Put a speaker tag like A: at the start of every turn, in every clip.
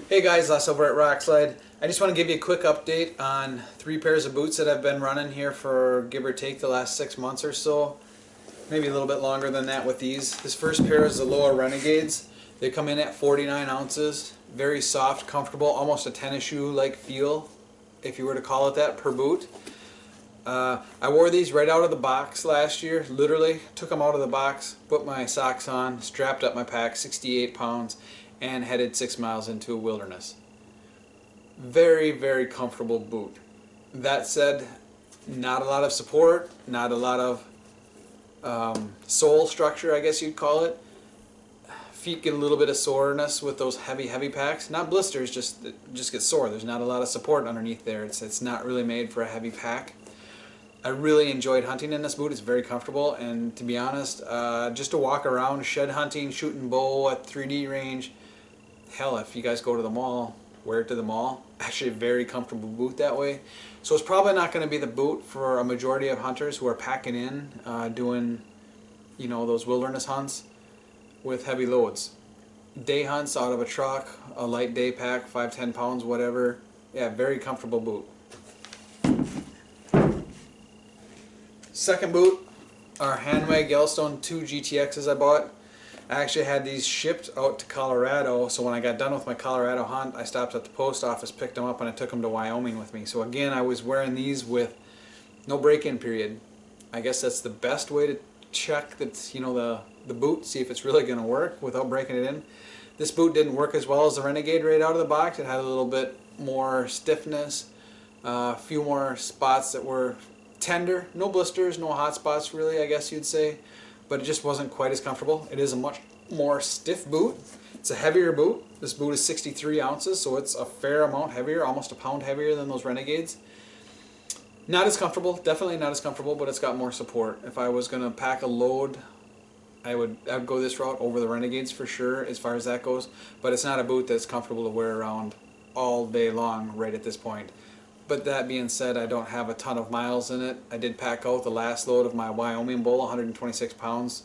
A: Hey guys, Les over at Rockslide. I just want to give you a quick update on 3 pairs of boots that I've been running here for give or take the last 6 months or so. Maybe a little bit longer than that with these. This first pair is the Lowa Renegades. They come in at 49 ounces. Very soft, comfortable, almost a tennis shoe like feel, if you were to call it that, per boot. I wore these right out of the box last year. Literally took them out of the box, put my socks on, strapped up my pack, 68 pounds, and headed 6 miles into a wilderness. Very, very comfortable boot. That said, not a lot of support, not a lot of sole structure, I guess you'd call it. Feet get a little bit of soreness with those heavy packs. Not blisters, just get sore. There's not a lot of support underneath there. It's not really made for a heavy pack. I really enjoyed hunting in this boot. It's very comfortable, and to be honest, just to walk around shed hunting, shooting bow at 3D range, hell, if you guys go to the mall, wear it to the mall. Actually a very comfortable boot that way. So it's probably not going to be the boot for a majority of hunters who are packing in, doing, you know, those wilderness hunts with heavy loads. Day hunts out of a truck, a light day pack, 5-10 pounds, whatever. Yeah, very comfortable boot. Second boot are Hanwag Yellowstone 2 GTXs I bought. I actually had these shipped out to Colorado, so when I got done with my Colorado hunt, I stopped at the post office, picked them up, and I took them to Wyoming with me. So again, I was wearing these with no break-in period. I guess that's the best way to check that, you know, the boot, see if it's really going to work without breaking it in. This boot didn't work as well as the Renegade right out of the box. It had a little bit more stiffness, a few more spots that were tender, no blisters, no hot spots really, I guess you'd say, but it just wasn't quite as comfortable. It is a much more stiff boot. It's a heavier boot. This boot is 63 ounces, so it's a fair amount heavier, almost a pound heavier than those Renegades. Not as comfortable, definitely not as comfortable, but it's got more support. If I was going to pack a load, I would go this route over the Renegades for sure as far as that goes, but it's not a boot that's comfortable to wear around all day long right at this point. But that being said, I don't have a ton of miles in it. I did pack out the last load of my Wyoming bull, 126 pounds,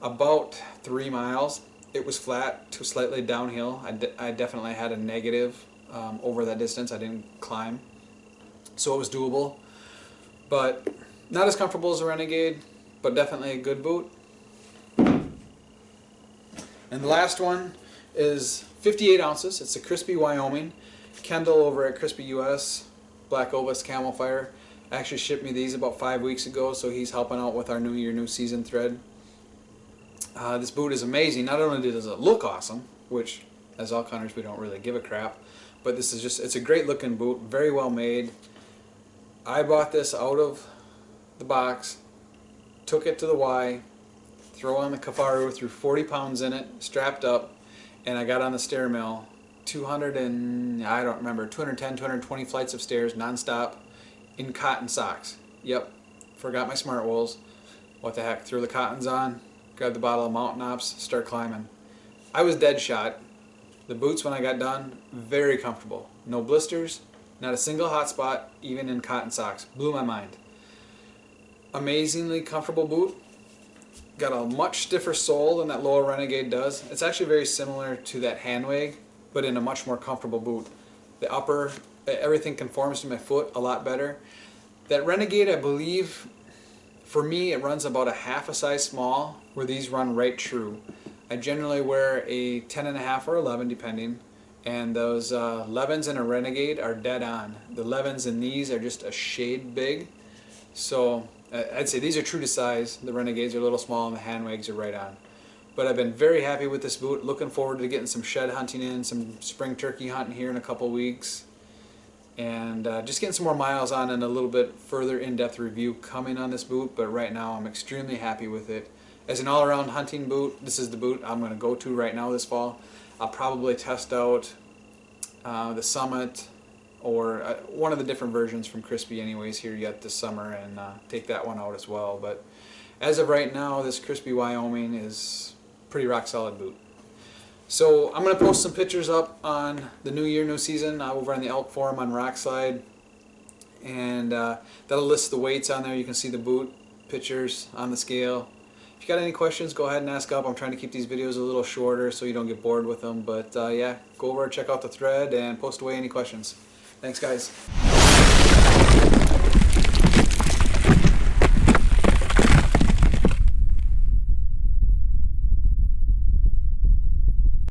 A: about 3 miles. It was flat to slightly downhill. I definitely had a negative over that distance. I didn't climb, so it was doable. But not as comfortable as a Renegade, but definitely a good boot. And the last one is 58 ounces. It's a Crispi Wyoming. Kendall over at Crispi US, Black Ovis Camel Fire, actually shipped me these about 5 weeks ago, so he's helping out with our New Year, New Season thread. This boot is amazing. Not only does it look awesome, which as elk hunters we don't really give a crap, but this is just, it's a great looking boot, very well made. I bought this out of the box, took it to the Y, throw on the Kafaru, threw 40 pounds in it, strapped up, and I got on the stair mill. 210, 220 flights of stairs non-stop in cotton socks. Yep, forgot my smart wools. What the heck, threw the cottons on, grabbed the bottle of Mountain Ops, start climbing. I was dead shot. The boots when I got done, very comfortable. No blisters, not a single hot spot, even in cotton socks. Blew my mind. Amazingly comfortable boot. Got a much stiffer sole than that Lowa Renegade does. It's actually very similar to that Hanwag, but in a much more comfortable boot. The upper, everything conforms to my foot a lot better. That Renegade, I believe, for me, it runs about a half a size small, where these run right true. I generally wear a 10.5 or 11 depending, and those 11s in a Renegade are dead on. The 11s in these are just a shade big, so I'd say these are true to size. The Renegades are a little small and the Hanwags are right on. But I've been very happy with this boot. Looking forward to getting some shed hunting in, some spring turkey hunting here in a couple weeks. And just getting some more miles on and a little bit further in-depth review coming on this boot. But right now I'm extremely happy with it. As an all-around hunting boot, this is the boot I'm going to go to right now this fall. I'll probably test out the Summit or one of the different versions from Crispi anyways here yet this summer, and take that one out as well. But as of right now, this Crispi Wyoming is pretty rock solid boot. So I'm going to post some pictures up on the New Year, New Season over on the elk forum on Rockslide, and that'll list the weights on there. You can see the boot pictures on the scale. If you got any questions, go ahead and ask up. I'm trying to keep these videos a little shorter so you don't get bored with them. But yeah, go over and check out the thread and post away any questions. Thanks, guys.